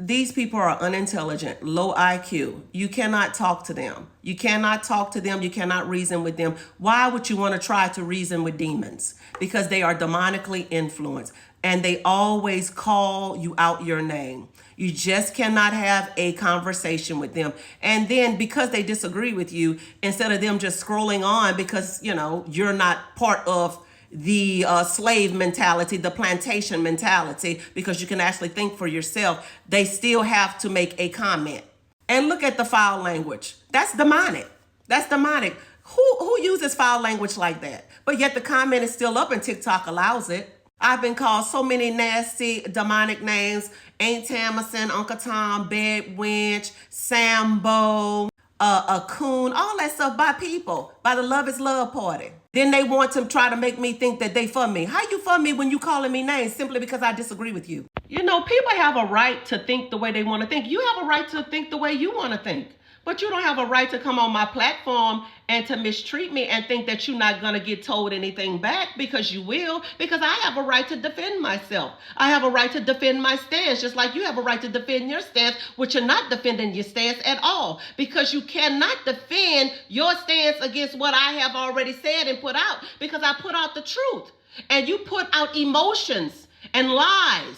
These people are unintelligent, low IQ. You cannot talk to them. You cannot talk to them. You cannot reason with them. Why would you want to try to reason with demons? Because they are demonically influenced and they always call you out your name. You just cannot have a conversation with them. And then because they disagree with you, instead of them just scrolling on because, you're not part of the slave mentality, the plantation mentality, because you can actually think for yourself, they still have to make a comment. And look at the foul language. That's demonic. That's demonic. Who uses foul language like that? But yet the comment is still up and TikTok allows it. I've been called so many nasty demonic names. Aunt Tamison, Uncle Tom, Bedwench, Sambo, a Coon, all that stuff by people, by the Love is Love party. Then they want to try to make me think that they for me. How you for me when you calling me names simply because I disagree with you? People have a right to think the way they want to think. You have a right to think the way you want to think. But you don't have a right to come on my platform and to mistreat me and think that you're not going to get told anything back, because you will, because I have a right to defend myself. I have a right to defend my stance, just like you have a right to defend your stance, which you're not defending your stance at all, because you cannot defend your stance against what I have already said and put out, because I put out the truth and you put out emotions and lies.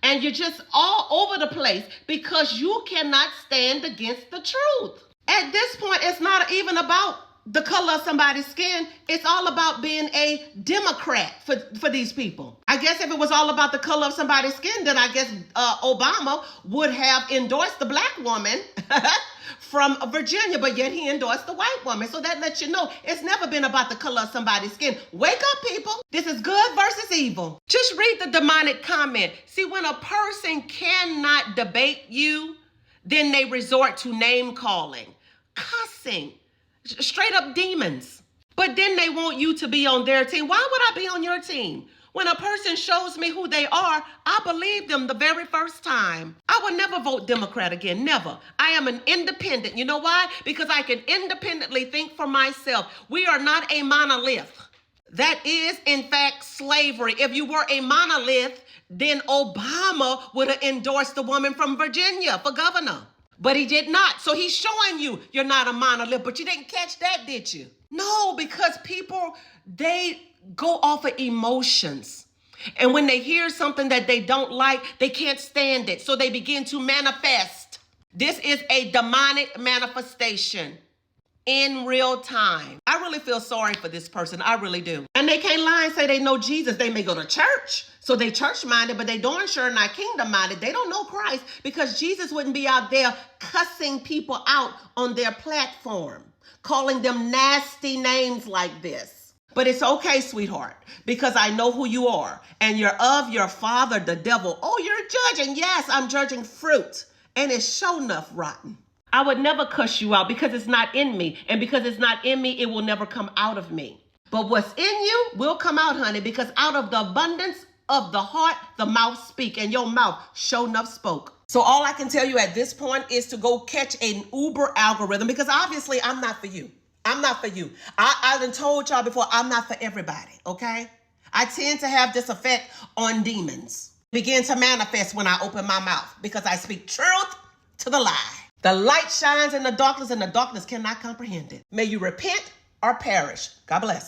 And you're just all over the place because you cannot stand against the truth. At this point, it's not even about the color of somebody's skin. It's all about being a Democrat for these people. I guess if it was all about the color of somebody's skin, then I guess Obama would have endorsed the black woman from Virginia, but yet he endorsed the white woman. So that lets you know it's never been about the color of somebody's skin. Wake up, people. This is good versus evil. Just read the demonic comment. See, when a person cannot debate you, then they resort to name calling, cussing, straight up demons. But then they want you to be on their team. Why would I be on your team? When a person shows me who they are, I believe them the very first time. I will never vote Democrat again, never. I am an independent. You know why? Because I can independently think for myself. We are not a monolith. That is, in fact, slavery. If you were a monolith, then Obama would have endorsed the woman from Virginia for governor. But he did not. So he's showing you you're not a monolith, but you didn't catch that, did you? No, because people, they go off of emotions. And when they hear something that they don't like, they can't stand it. So they begin to manifest. This is a demonic manifestation in real time. I really feel sorry for this person. I really do. And they can't lie and say they know Jesus. They may go to church, so they church-minded, but they darn sure not kingdom-minded. They don't know Christ, because Jesus wouldn't be out there cussing people out on their platform, calling them nasty names like this. But it's okay, sweetheart, because I know who you are, and you're of your father, the devil. Oh, you're judging. Yes, I'm judging fruit, and it's sure enough rotten. I would never cuss you out because it's not in me, and because it's not in me, it will never come out of me. But what's in you will come out, honey, because out of the abundance of the heart, the mouth speak, and your mouth sure enough spoke. So all I can tell you at this point is to go catch an Uber algorithm, because obviously I'm not for you. I'm not for you. I done told y'all before, I'm not for everybody, okay? I tend to have this effect on demons. Begin to manifest when I open my mouth, because I speak truth to the lie. The light shines in the darkness, and the darkness cannot comprehend it. May you repent or perish. God bless.